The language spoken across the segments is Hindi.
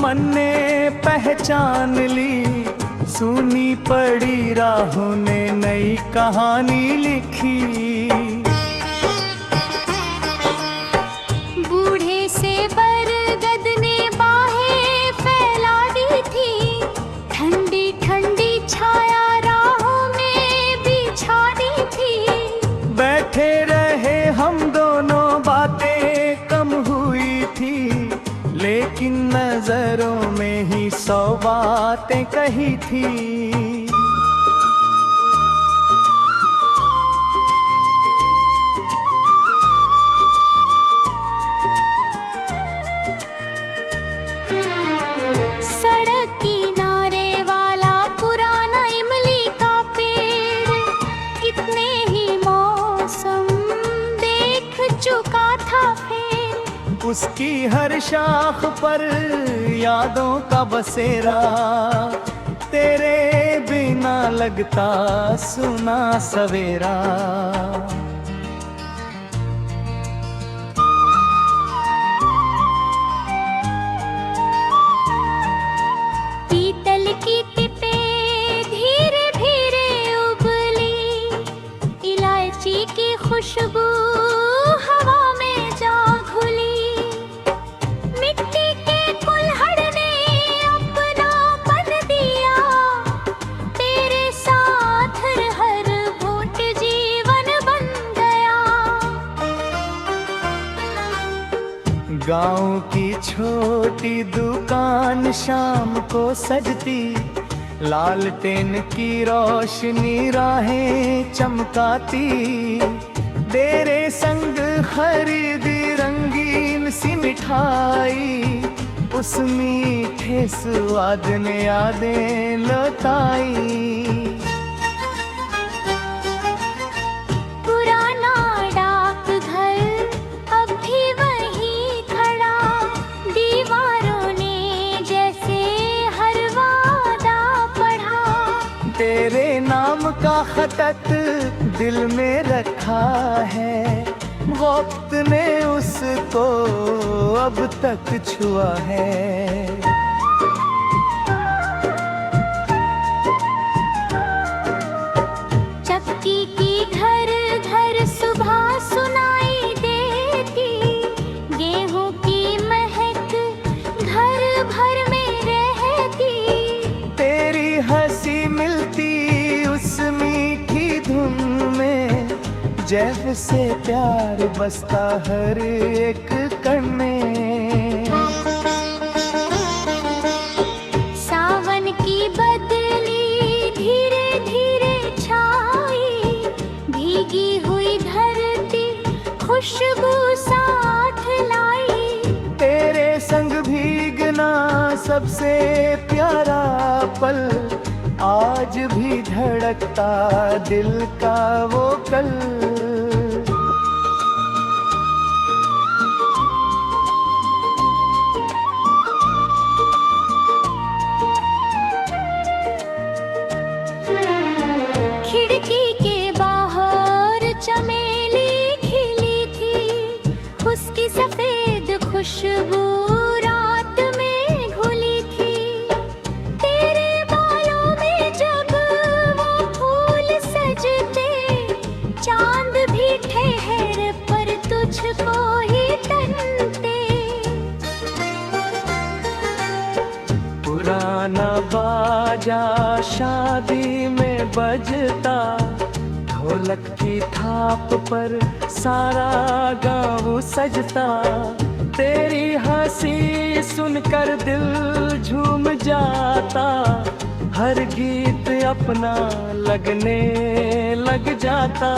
मन ने पहचान ली, सुनी पड़ी राहों ने नई कहानी लिखी। बूढ़े से बरगद ने बाहें फैला दी थी, ठंडी ठंडी छाया राहों में बिछा दी थी। बैठे रहे हम दोनों, बातें कम हुई थी, लेकिन नजरों में ही 100 बातें कही थी। सड़क किनारे वाला पुराना इमली का पेड़ कितने ही मौसम देख चुका था फिर। उसकी हर शाख पर यादों का बसेरा, तेरे बिना लगता सुना सवेरा। पीतल की टिपें धीरे धीरे उबली, इलायची की खुशबू हवा में जा घुली। मिट्टी के कुल्हड़ ने अपनापन दिया, तेरे साथ हर घूंट जीवन बन गया। गांव की छोटी दुकान शाम को सजती, लालटेन की रोशनी राहें चमकाती। तेरे संग खरीदी रंगीन सी मिठाई, उस मीठे स्वाद ने यादें लौटाई। पुराना डाकघर अब भी वहीं खड़ा, दीवारों ने जैसे हर वादा पढ़ा। तेरे नाम का खत दिल में रखा है, वक्त ने उसको अब तक छुआ है। चक्की की घर घर सुबह सुनाई देती, गेहूं की महक घर भर में रहती। तेरी हंसी मिलती उस मीठी धुन में, जैसे प्यार बसता हर एक कण में। सावन की बदली धीरे धीरे छाई, भीगी हुई धरती खुशबू साथ लाई। तेरे संग भीगना सबसे प्यारा पल, आज भी धड़कता दिल का वो कल। खिड़की के बाहर चमेली खिली थी, उसकी सफेद खुशबू रात में घुली थी। तेरे बालों में जब वो फूल सजते, चांद भी ठहर पर तुझको ही तनते। पुराना बाजा शादी में बजता, ढोलक की थाप पर सारा गाँव सजता। तेरी हंसी सुनकर दिल झूम जाता, हर गीत अपना लगने लग जाता।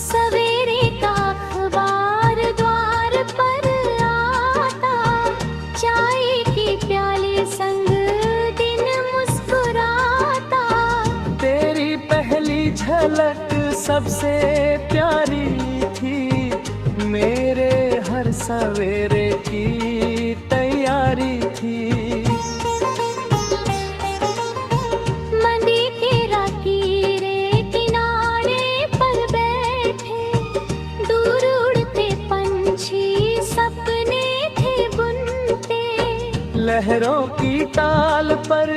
सवेरे का अखबार द्वार पर आता, चाय की प्याली संग दिन मुस्कुराता। तेरी पहली झलक सबसे प्यारी थी, मेरे हर सवेरे की तैयारी थी। मंदी के रातीरे किनारे पर बैठे, दूर उड़ते पंछी सपने लहरों की ताल पर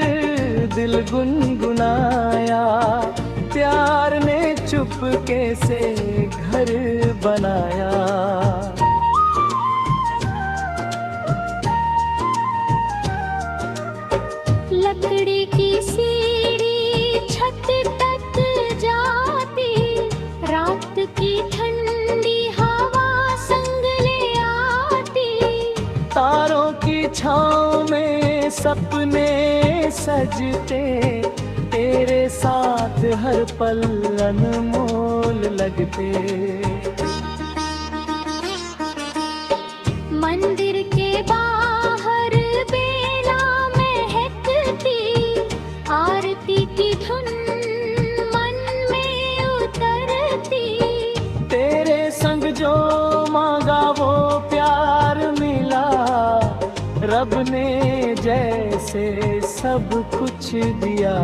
दिल गुनगुनाया, प्यार ने चुपके से घर बनाया। लकड़ी की सीढ़ी छत तक जाती, रात की ठंडी हवा संग ले आती। तारों की छाँव में सपने सजते, तेरे साथ हर पल अनमोल लगते। मंदिर के बाहर बेला महकती, आरती की धुन मन में उतरती। तेरे संग जो मांगा वो प्यार मिला, रब ने जैसे सब कुछ दिया।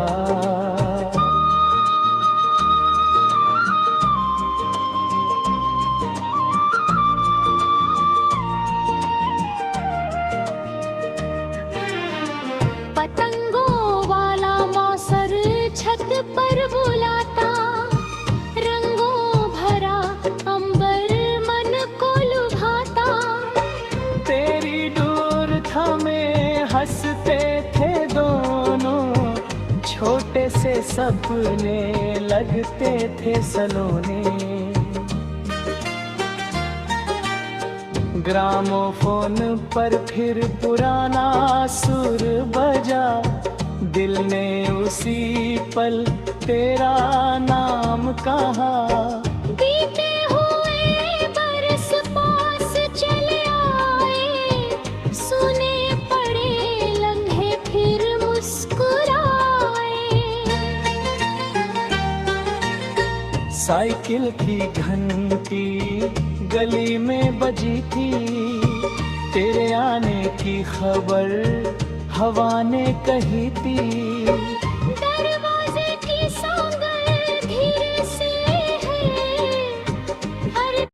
पतंगों वाला मौसर छत पर बुलाता, रंगों भरा अंबर मन को लुभाता। तेरी दूर थामे हंसते थे दोनों, छोटे से सपने लगते थे सलोने। ग्रामोफोन पर फिर पुराना सुर बजा, दिल ने उसी पल तेरा नाम कहा। बीते हुए बरस पास चले आए, सुने पड़े लम्हे फिर मुस्कुराए। साइकिल की घंटी गली में बजी थी, तेरे आने की खबर हवा ने कही थी। दरवाजे की सांगल धीरे से है, हर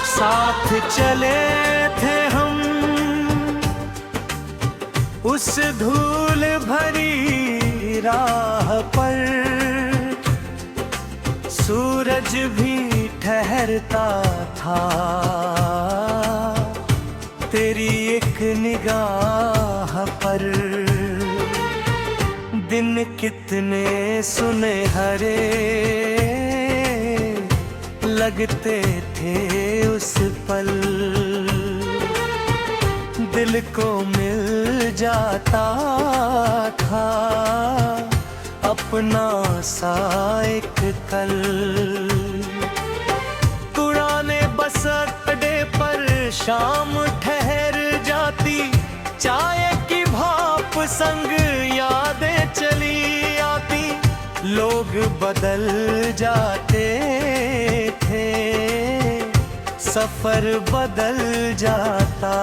साथ चले थे हम उस धूल भरी राह पर, सूरज भी ठहरता था तेरी एक निगाह पर। दिन कितने सुनहरे लगते थे उस पल, दिल को मिल जाता था अपना सा एक कल। पुराने बस अड्डे पर शाम ठहर जाती, चाय की भाप संग यादें चली आती। लोग बदल जाते थे, सफर बदल जाता,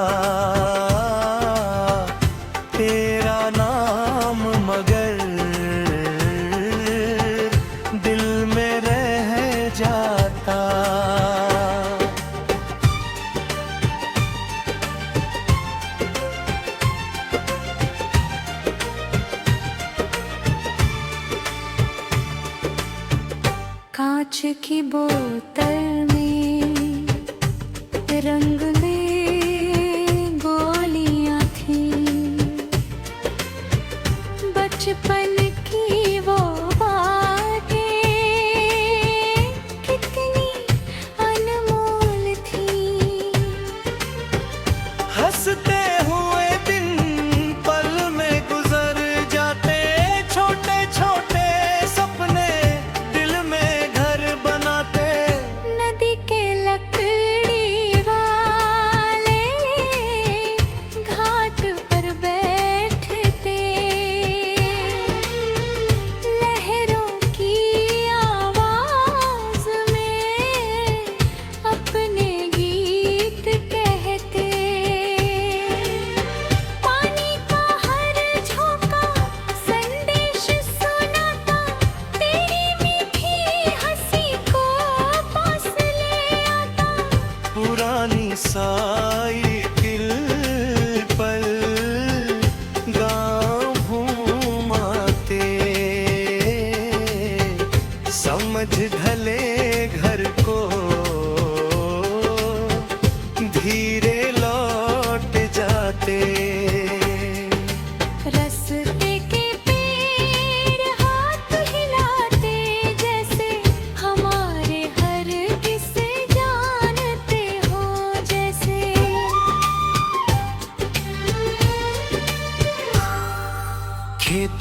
तेरा नाम मगर दिल में रह जाता। कांच की बोतल में रंगले गोलियां थी, बचपन की वो बातें कितनी अनमोल थी। हंसते हुए दिन पल में गुजर जाते, छोटे छोटे सपने दिल में घर बनाते। नदी के लकड़ी वाले घाट पर बैठते, लहरें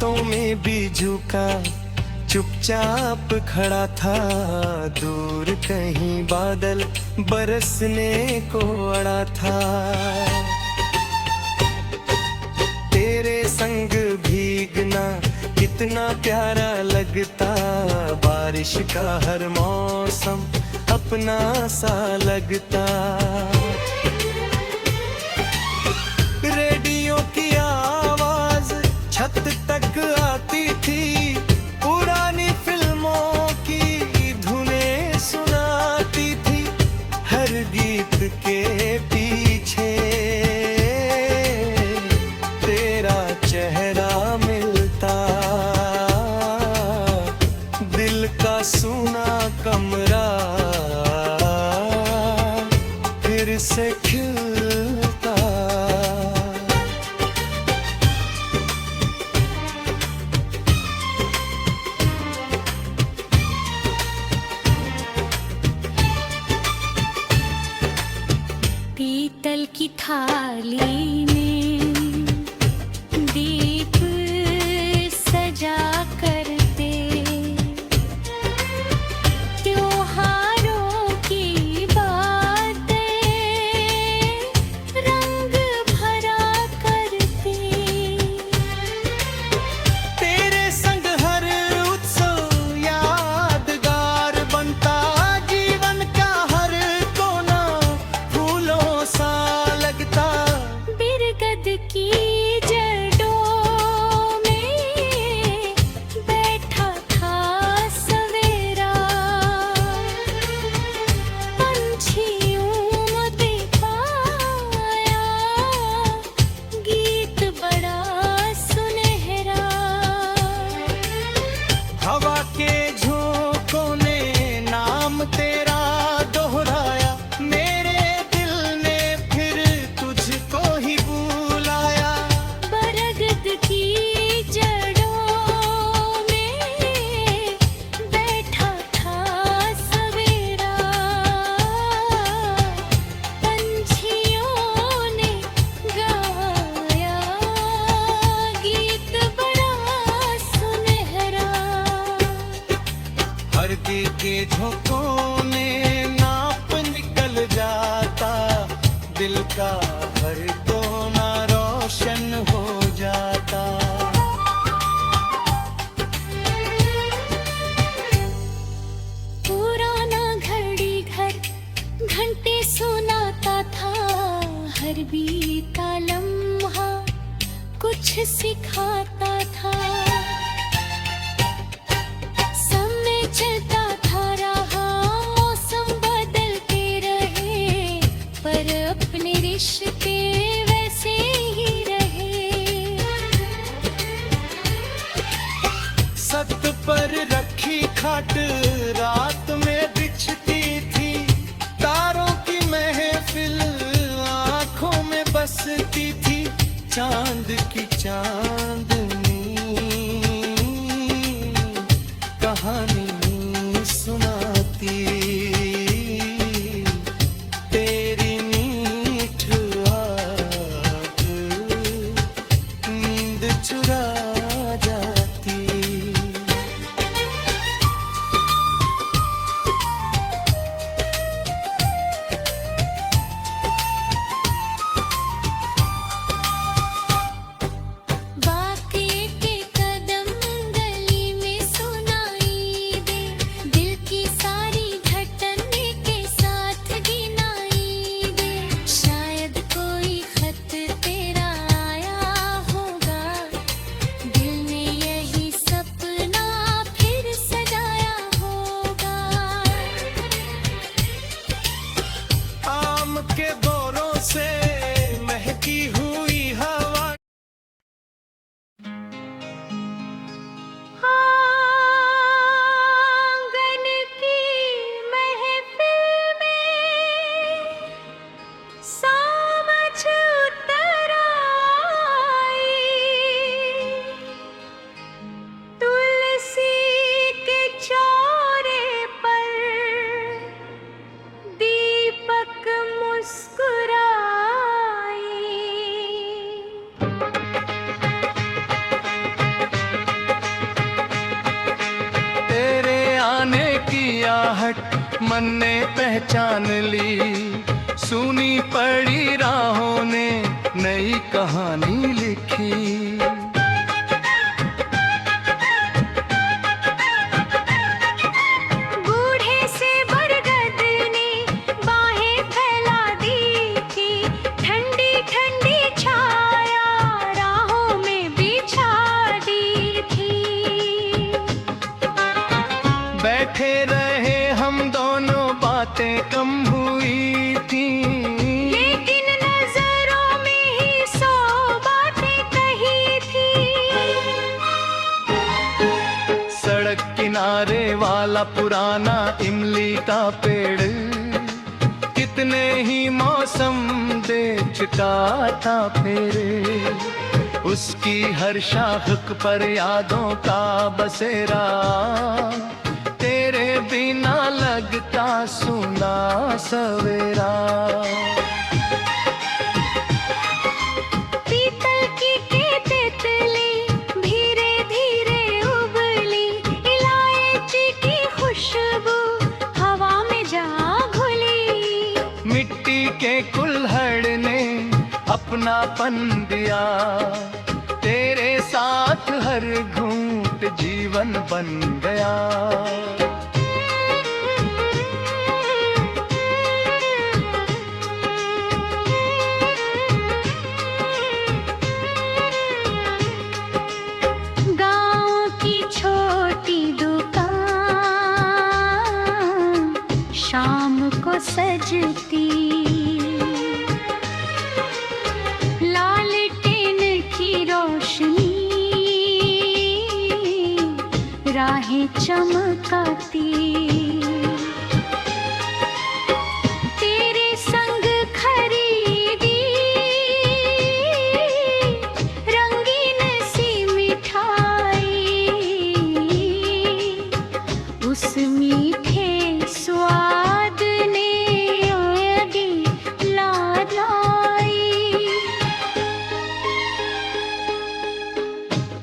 बातों में भी झुका, चुपचाप खड़ा था। दूर कहीं बादल बरसने को अड़ा था। तेरे संग भीगना कितना प्यारा लगता, बारिश का हर मौसम अपना सा लगता। रेडियो की आवाज छत तक आती थी, पुरानी फिल्मों की धुनें सुनाती थी। हर गीत के पीछे तेरा चेहरा मिलता, दिल का सूना कमरा फिर से खिलता। पीतल की थाली में दीप सजा कर दे, त्योहारों की बातें रंग भरा कर दे। तेरे संग हर उत्सव यादगार बनता, जीवन का हर कोना फूलों सा लगता। बिरगद की जड़ों में बैठा था सवेरा, पंछियों में पाया गीत बड़ा सुनहरा। हवा के झोंकों ने नाम तेरा दोहराया, मेरे दिल ने फिर तुझको ही बुलाया। बरगद की जड़ों में बैठा था सवेरा, पंछियों ने गाया गीत बड़ा सुनहरा। हर दिल के झोंकों में नाप निकल जाता, दिल का हर कोना रोशन हो जाता। पुराना घड़ी घर घंटे सुनाता था, हर बीता लम्हा कुछ सिखाता था। समय चलता था रहा, मौसम बदलते रहे, पर अपने रिश्ते वैसे ही रहे। सत पर रखी खाट रात में बिछती थी, तारों की महफिल आंखों में बसती थी। चांद की चांदनी कहानी सुनाती, तेरी मीठ आग नींद चुरा जाती। वाकई मन ने पहचान ली, सुनी पड़ी राहों ने नई कहानी लिखी। बूढ़े से बरगद ने बाहें फैला दी थी, ठंडी ठंडी छाया राहों में बिछा दी थी। बैठे रहे हम दोनों, बातें कम हुई थी, लेकिन नजरों में ही 100 बातें कही थी। सड़क किनारे वाला पुराना इमली का पेड़ कितने ही मौसम दे चुका था फेरे। उसकी हर शाख पर यादों का बसेरा, तेरे बिना लगता सुना सवेरा। पीतल की तितली धीरे धीरे उबली, इलायची की खुशबू हवा में जा घुली। मिट्टी के कुल्हड़ ने अपनापन दिया, तेरे साथ हर घूंट जीवन बन गया। गाँव की छोटी दुकान शाम को सजती, लालटेन की रोशनी राहें चमकाती। तेरे संग खरीदी रंगीन सी मिठाई, उस मीठे स्वाद ने याद लाई।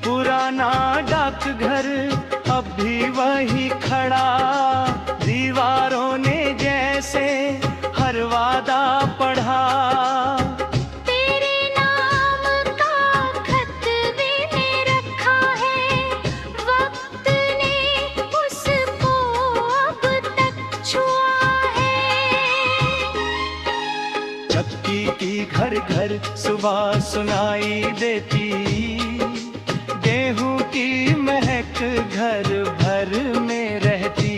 पुराना डाकघर अब भी वही खड़ा, दीवारों ने जैसे हर वादा पढ़ा। तेरे नाम का खत मैंने रखा है, वक्त ने उसको अब तक छुआ है। चक्की की घर घर सुबह सुनाई देती, गेहूं की महक घर भर में रहती।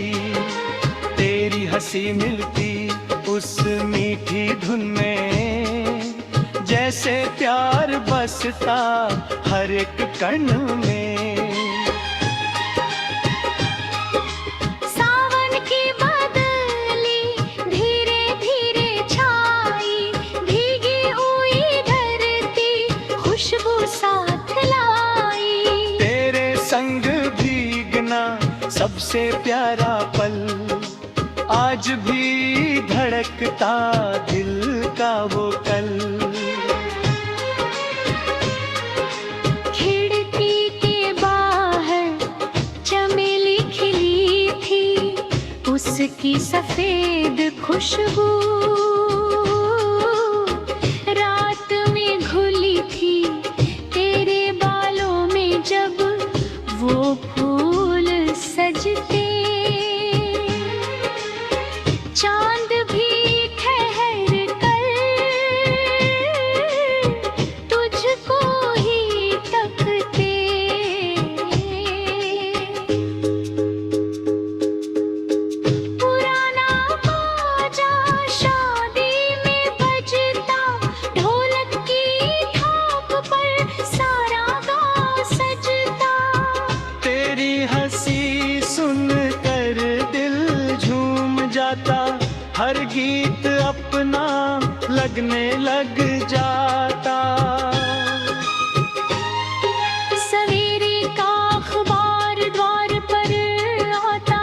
तेरी हंसी मिलती उस मीठी धुन में, जैसे प्यार बसता हर एक कण में। सावन की बदली धीरे धीरे छाई, भीगी हुई धरती खुशबू साथ लाई। तेरे संग भीगना सबसे प्यारा पल, आज भी धड़कता दिल का वो कल। खिड़की के बाहर चमेली खिली थी, उसकी सफेद खुशबू रात में घुली थी। तेरे बालों में जब वो फूल सजते, चांद भी ठहर कर तुझको ही तकते। पुराना बाजा शादी में बजता, ढोलक की थाप पर सारा गाँव सजता। तेरी हंसी सुनकर दिल झूम जाता, हर गीत अपना लगने लग जाता। सवेरे का अखबार द्वार पर आता,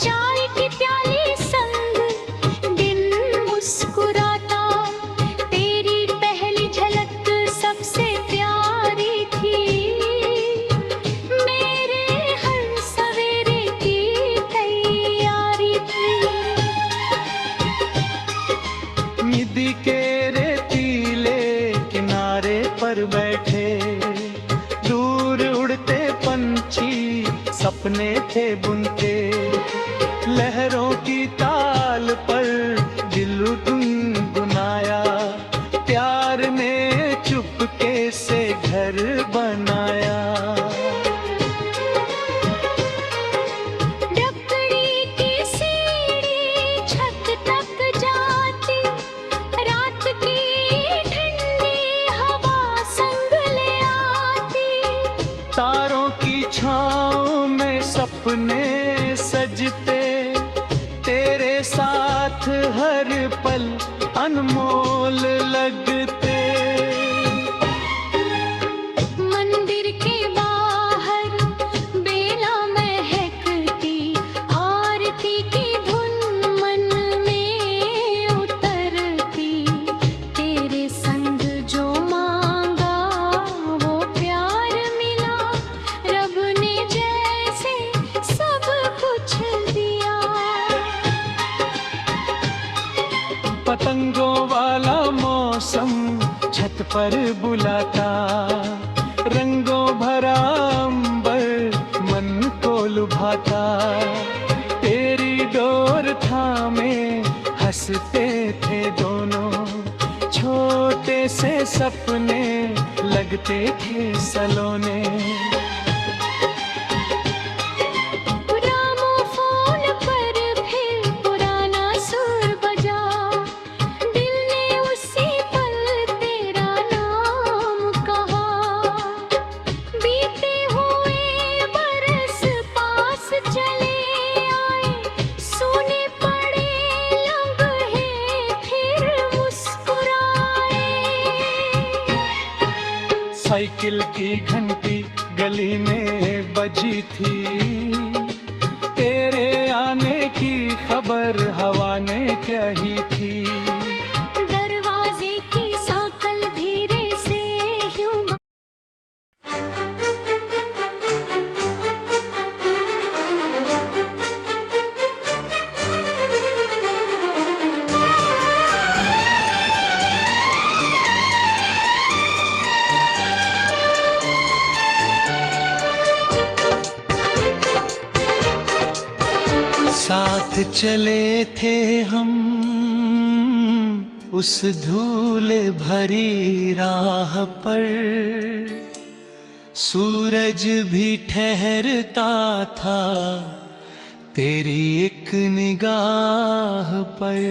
चाय की प्याली संग दिन मुस्कुराता। तेरी पहली झलक सबसे प्यारी थी, मेरे हर सवेरे की तैयारी थी। पर बैठे, दूर उड़ते पंछी सपने थे बुनते, लहरों की ताल पर दिल गुनगुनाया, प्यार ने चुपके से घर बनाया। तारों की छाँव में सपने सजते, तेरे साथ हर पल अनमोल लगते। मंदिर के बाहर बेला महकती, आरती की धुन मन में उतरती, तेरे संग जो मांगा वो प्यार मिला, रब ने जैसे सब कुछ दिया। पतंगों वाला मौसम छत पर बुलाता, रंगों भरा अंबर मन को लुभाता, तेरी डोर थामे हंसते थे दोनों, छोटे से सपने लगते थे सलोने। ग्रामोफोन पर फिर पुराना सुर बजा, दिल ने उसी पल तेरा नाम कहा, बीते हुए बरस पास चले आए, सुने पड़े लम्हे फिर मुस्कुराए। साइकिल की घंटी गली में बजी थी, तेरे आने की खबर हवा ने कही थी। दरवाजे की सांकल धीरे से यूं साथ चले थे हम उस धूल भरी राह पर, सूरज भी ठहरता था तेरी एक निगाह पर।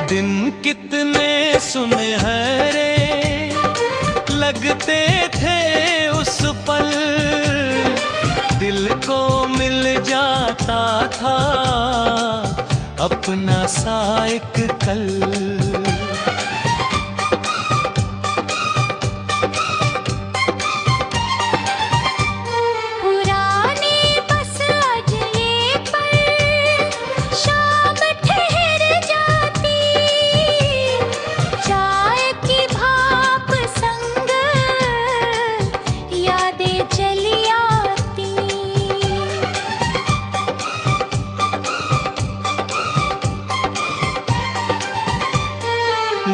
दिन कितने सुनहरे लगते थे उस पल, दिल को मिल जाता था अपना सा एक कल।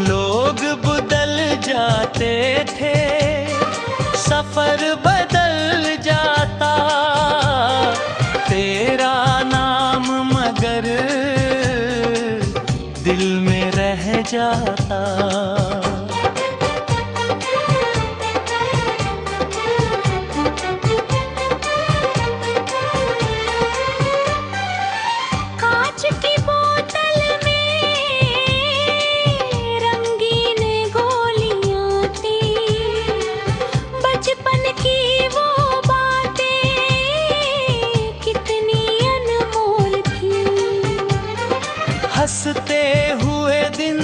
लोग बदल जाते थे, सफर बदल जाता, तेरा नाम मगर दिल में रह जाता। कांच की बोतल में रंगीन गोलियां थी, बचपन की वो बातें कितनी अनमोल थी। हंसते हुए दिन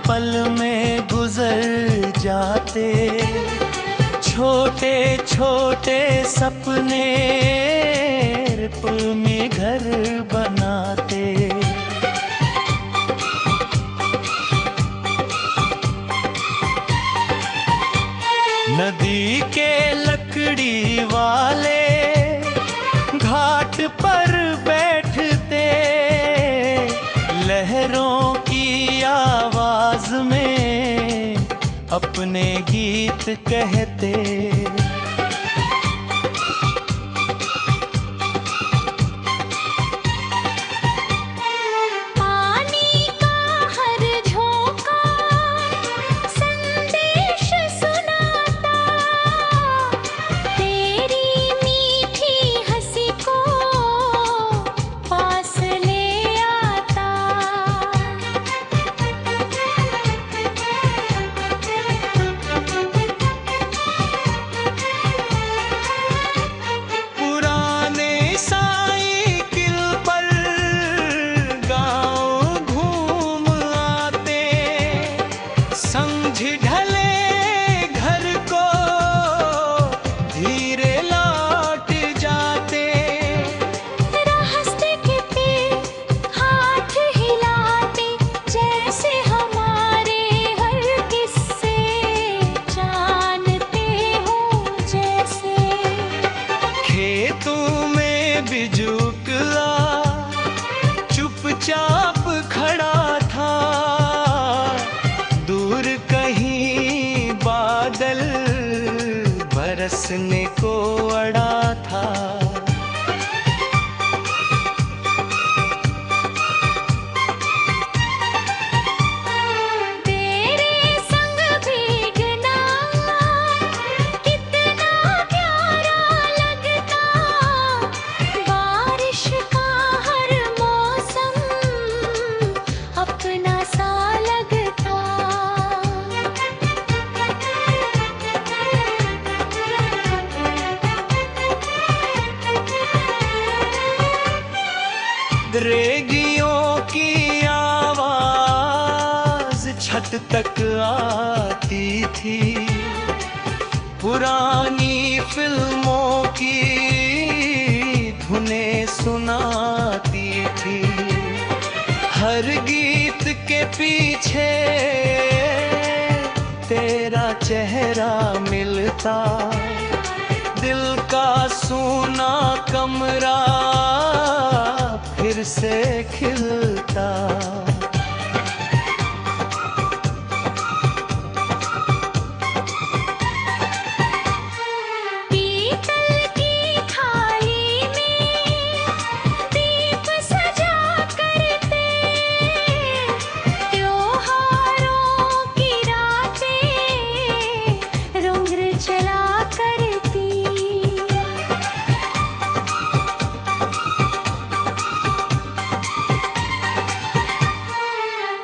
पल में गुजर जाते, छोटे छोटे सपने पल में घर बनाते। नदी के लकड़ी वाले अपने गीत कहते। पानी का हर झोंका संदेश सुनाता, तेरी मीठी हंसी को पास ले आता। पुराने साइकिल पर गाँव घूम आते, समझ ढले घर को धीरे लौट जाते। रास्ते के पे हाथ हिलाते, जैसे हमारे हर किस्से जानते हो जैसे। खेतों में बिजुकला चुपचाप खड़ा था, दूर कहीं बादल बरसने को अड़ा था। तेरे संग भीगना कितना प्यारा लगता, बारिश का हर मौसम अपना सा लगता। रेगियों की आवाज छत तक आती थी, पुरानी फिल्मों की धुनें सुनाती थी। हर गीत के पीछे तेरा चेहरा मिलता, दिल का सूना कमरा फिर से खिलता। पीतल की थाली में दीप सजा करते, त्योहारों की रातें रंग चला करती।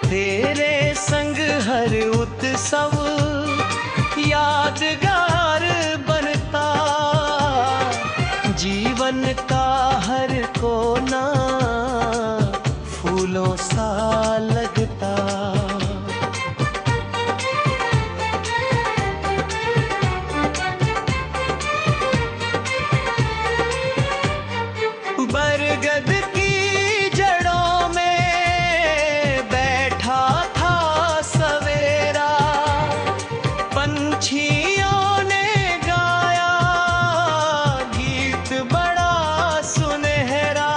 तेरे संग हर उत्सव यादगार बनता, जीवन का हर कोना फूलों सा लगता। बरगद की जड़ों में बैठा था सवेरा, पंछियों ने गाया गीत बड़ा सुनहरा।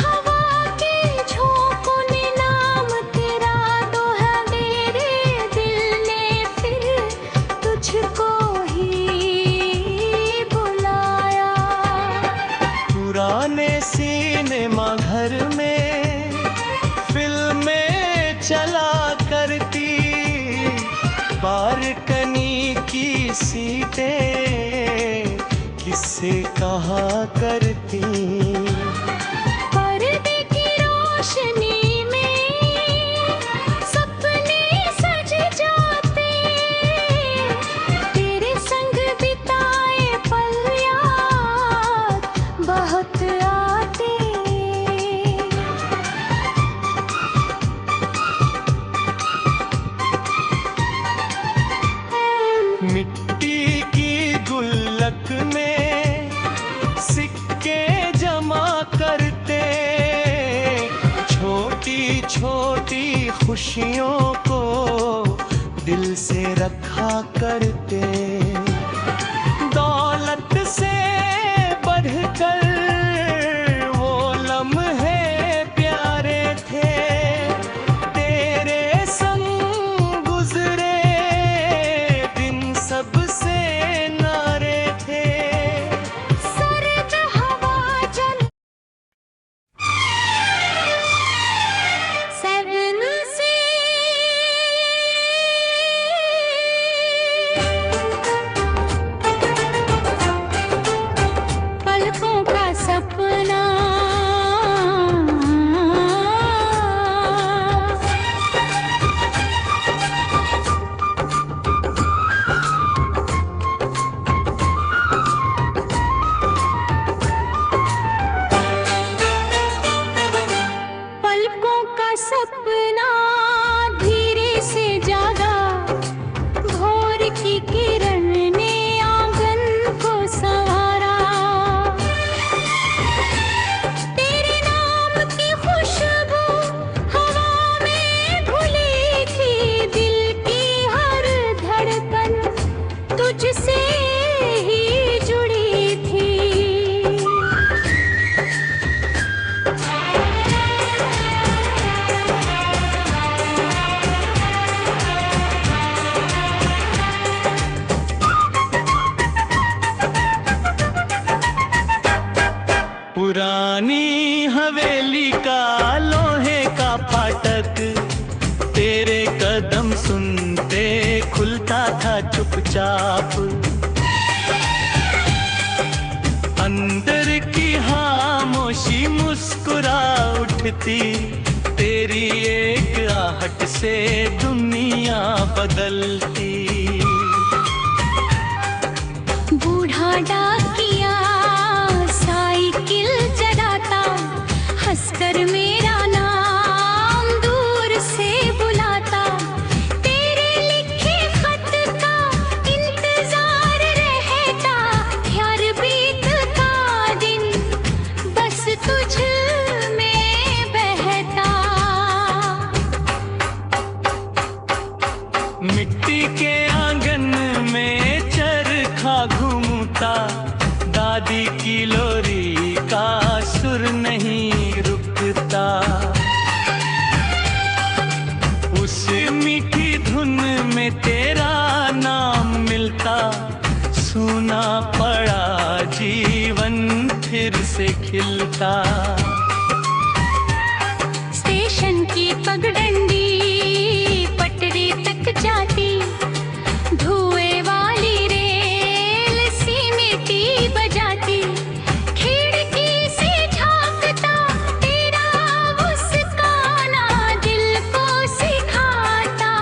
हवा के झोंकों ने नाम तेरा दोहा मेरे दिल ने फिर तुझको ही बुलाया। पुराने सिनेमा घर में फिल्में चला करती, बालकनी की सीटें किससे कहा करती। पर्दे की रोशनी में सपने सज जाते, तेरे संग बिताए पल याद बहुत आते। मिट्टी की गुल्लक में सिक्के जमा करते, छोटी छोटी खुशियों को दिल से रखा करते। दौलत से बढ़कर वो लम्हे प्यारे थे, तेरे संग गुजरे चाप। अंदर की खामोशी मुस्कुरा उठती, तेरी एक आहट से दुनिया बदलती। बूढ़ा डाकिया साइकिल चलाता, हंसकर मेरा नाम दूर से बुलाता। तेरे लिखे खत का इंतजार रहता, यार बीत का दिन बस तुझ में बहता। मिट्टी के आंगन में चरखा घूमता, दादी की लोरी का सुर नहीं रुकता। उस मीठी धुन में तेरा नाम मिलता, सूना पड़ा जीवन फिर से खिलता। स्टेशन की पगडंडी पटरी तक जाती, धुएं वाली रेल सीमिटी बजाती। खिड़की से झांकता तेरा मुस्काना, दिल को सिखाता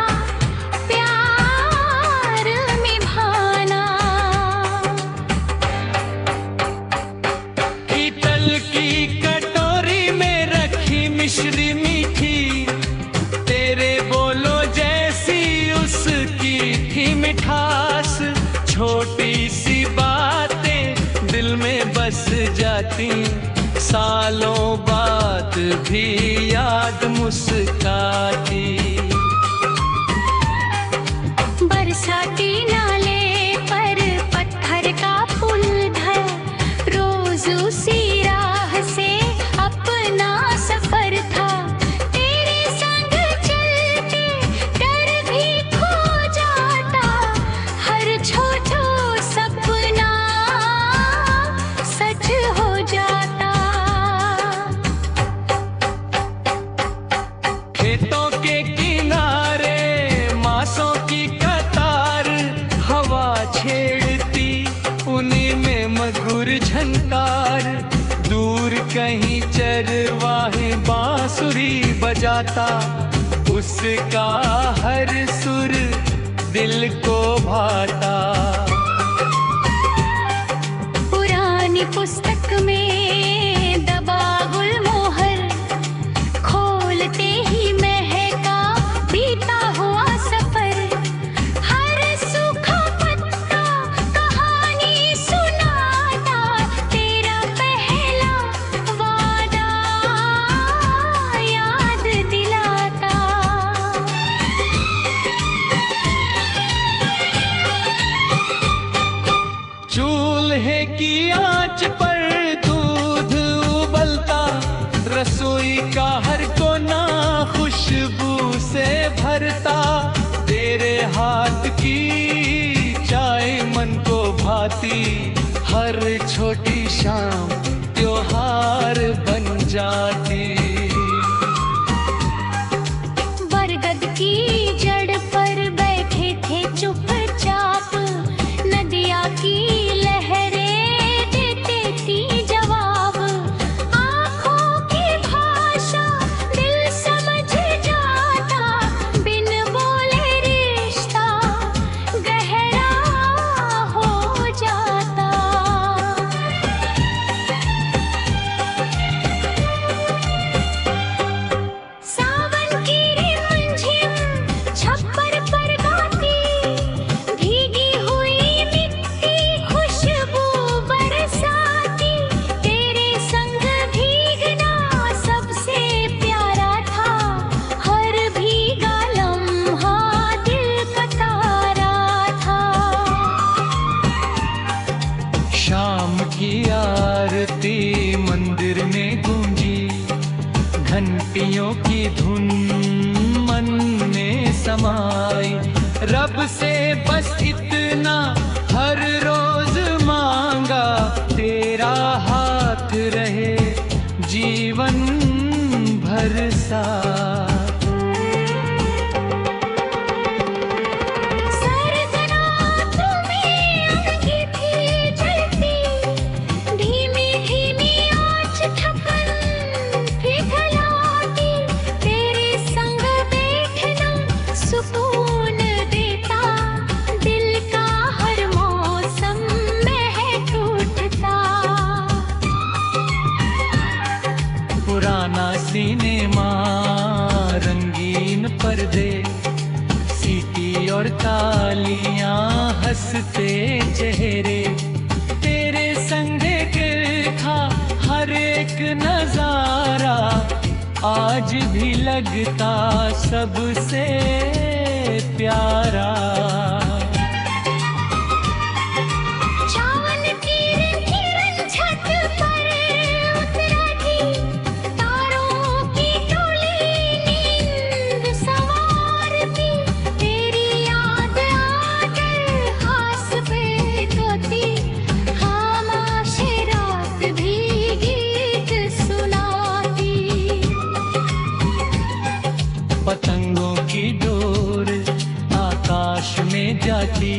प्यार निभाना। पीतल की कटोरी में रखी मिश्री मीठी, तेरे बोलो जैसी उसकी थी मिठास। छोटी सी बातें दिल में बस जाती, सालों बाद भी याद मुस्काती। बरसाती नाले पर पत्थर का पुल ढल, रोज उसी राह से अपना सफर था। तेरे संग चलते डर भी खो जाता, हर छोटा सपना सच हो जाता। खेतों के किनारे मासों की कतार, हवा छेड़ती उन्हीं में मधुर झनकार। दूर कहीं चरवाहे बांसुरी बजाता, उसका हर सुर दिल को भाता। पुरानी पुस्तक में दबा गुलमोहर, खोलते ही महका बीता हुआ सफर। हर सूखा पत्ता कहानी सुनाता, तेरा पहला वादा याद दिलाता। चूल्हे की आंच पर दूध उबलता, रसोई का हर कोना खुशबू से भरता। तेरे हाथ की चाय मन को भाती, हर छोटी शाम त्योहार बन जाती। बरगद की जड़ पर बैठे थे चुपचाप, नदिया की लहरें देते थी जवाब। आँखों की भाषा दिल समझ जाता, बिन बोले रिश्ता गहरा हो जाता। सावन की रिमझिम छप्पर पर गाती, भीगी हुई मिट्टी खुशबू बरसाती। तेरे संग भीगना सबसे प्यारा था, हर भीगा लम्हा दिल का तारा था। शाम की आरती मंदिर में गूंजी, घंटियों की धुन मन में समाई। रब से बस इतना हर रोज मांगा, तेरा हाथ रहे जीवन भर साथ। सर्द रात हंसते चेहरे, तेरे संग था हर एक नजारा, आज भी लगता सबसे प्यारा। चावन की किरण छत पर उतरा थी, तारों की टोली नींद सवार थी, तेरी याद आकर आस पे सोती, खामोश रात भी गीत सुनाती। पतंगों की डोर आकाश में जाती,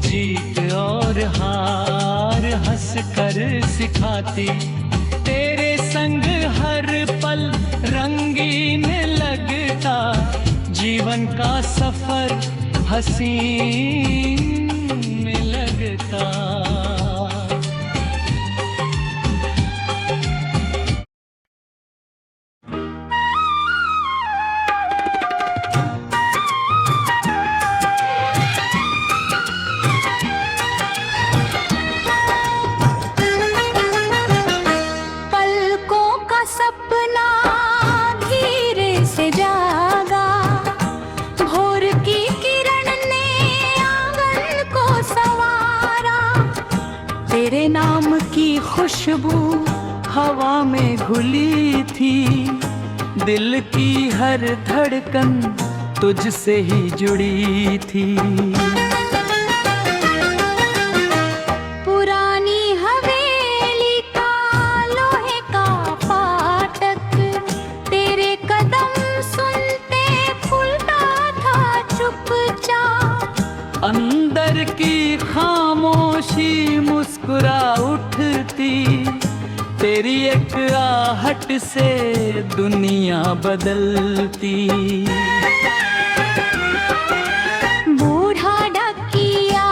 जीत और हार हंस कर सिखाती, तेरे संग हर पल रंगीन लगता, जीवन का सफर हसीन लगता। पलकों का सपना धीरे से जागा, भोर की किरण ने आंगन को संवारा, तेरे नाम की खुशबू हवा में घुली थी, दिल की हर धड़कन तुझसे ही जुड़ी थी। पुरानी हवेली का लोहे का फाटक, तेरे कदम सुनते खुलता था चुपचाप, अंदर की खामोशी मुस्कुरा उठती, तेरी एक आहट से दुनिया बदलती। बूढ़ा डकिया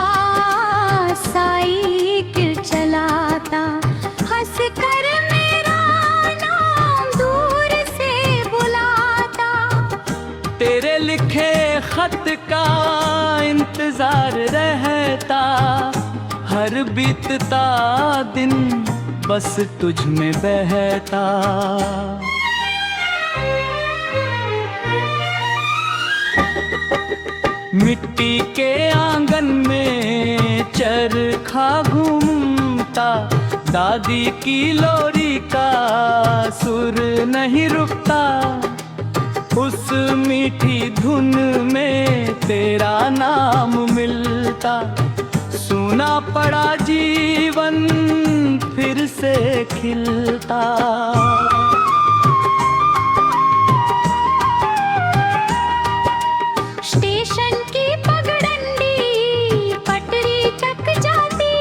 साइकिल चलाता, हंस कर मेरा नाम दूर से बुलाता, तेरे लिखे खत का इंतजार रहता, हर बीतता दिन बस तुझ में बहता। मिट्टी के आंगन में चरखा घूमता, दादी की लोरी का सुर नहीं रुकता, उस मीठी धुन में तेरा नाम मिलता, सूना पड़ा जीवन फिर से खिलता। स्टेशन की पगडंडी पटरी तक जाती,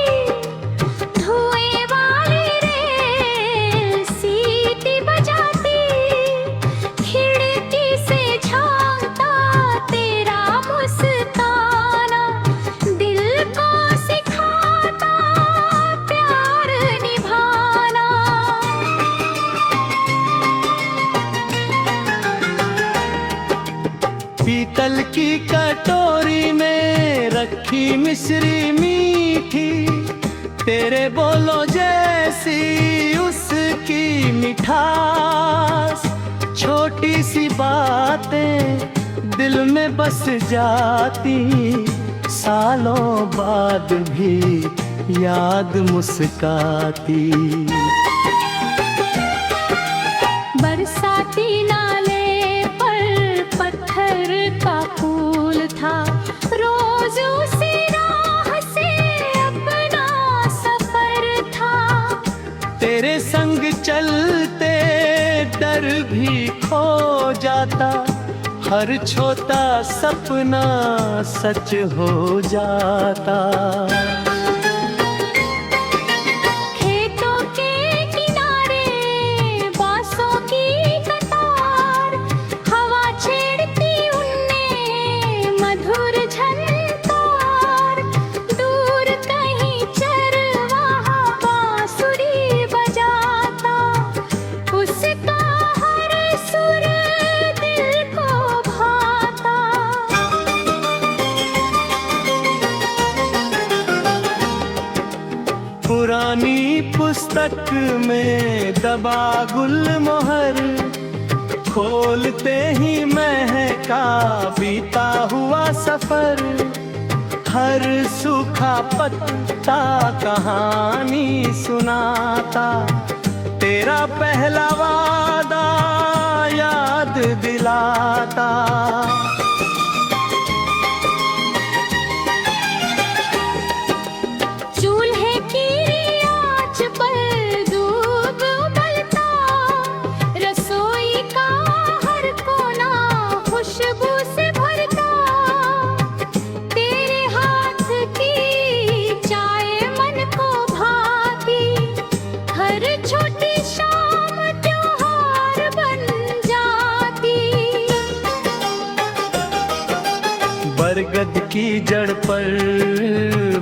धुएं वाली रेल सीटी बजाती, खिड़की से झांकता तेरा मुस्काना, दिल को सिखाता प्यार निभाना। पीतल की कटोरी में रखी मिश्री मीठी, तेरे बोलो जैसी उसकी मिठास, छोटी सी बातें दिल में बस जाती, सालों बाद भी याद मुस्काती। बरसाती नाले पर पत्थर का फूल था, रोज उसी राह से अपना सफर था, तेरे संग चलते डर भी खो जाता, हर छोटा सपना सच हो जाता। खेतों के किनारे बांसों की कतार, हवा छेड़ती उनमें मधुर झनकार, दूर कहीं चरवाहा बांसुरी बजाता, उसका हर सुर दिल को भाता। पुस्तक में दबा गुलमोहर, खोलते ही महका बीता हुआ सफर। हर सूखा पत्ता कहानी सुनाता, तेरा पहला वादा याद दिलाता। चूल्हे की आंच पर दूध उबलता, रसोई का हर कोना खुशबू से भरता। तेरे हाथ की चाय मन को भाती, हर छोटी शाम त्योहार बन जाती। बरगद की जड़ पर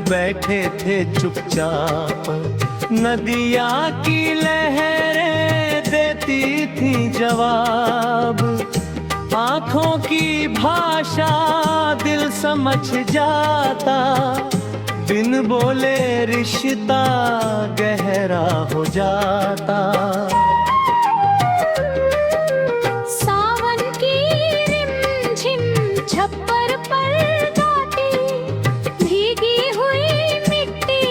बैठे थे चुपचाप, नदियाँ की लहरें देती थी जवाब। आँखों की भाषा दिल समझ जाता, बिन बोले रिश्ता गहरा हो जाता। सावन की रिमझिम छप्पर पर गाती, भीगी हुई मिट्टी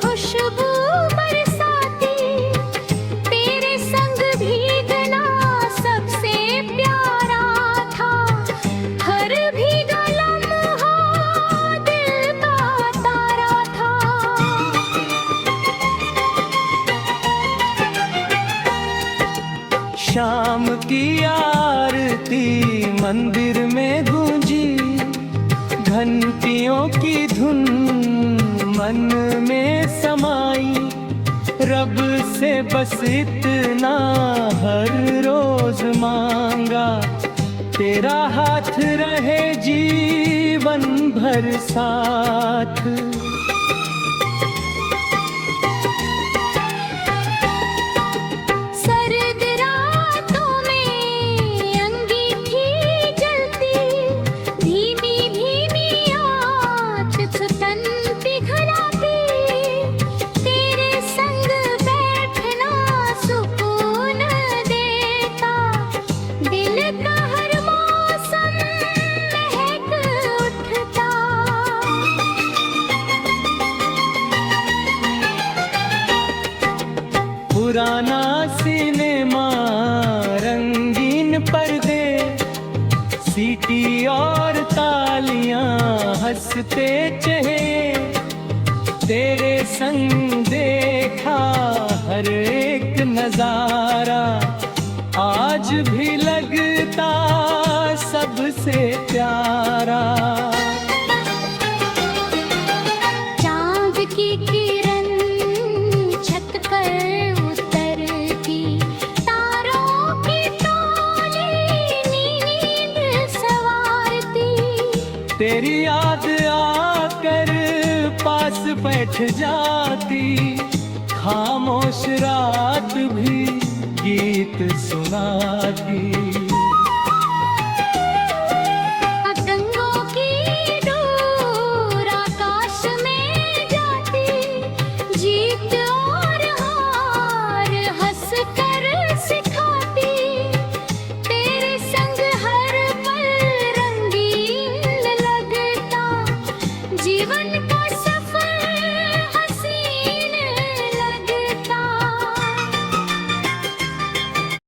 खुशबू बरसाती। तेरे संग भीगना सबसे प्यारा था, हर भीगा लम्हा दिल का तारा था। शाम की आरती मंदिर में गूंजी, घंटियों की धुन मन में समाई। रब से बस इतना हर रोज मांगा, तेरा हाथ रहे जीवन भर साथ। सर्द रातों में अंगीठी जलती, धीमी धीमी आँच सुतन पिघलाती। तेरे संग बैठना सुकून देता, दिल का हर मौसम महक उठता। पुराना सिनेमा, रंगीन पर्दे, सीटी और तालियां हंसते चेहरे। तेरे संग देखा हर एक नजारा, आज भी लगता सबसे प्यारा। चाँद की किरण छत पर उतरती, तारों की टोली नींद सवारती। तेरी याद आकर पास बैठ जाती, खामोश रात भी गीत सुनाती।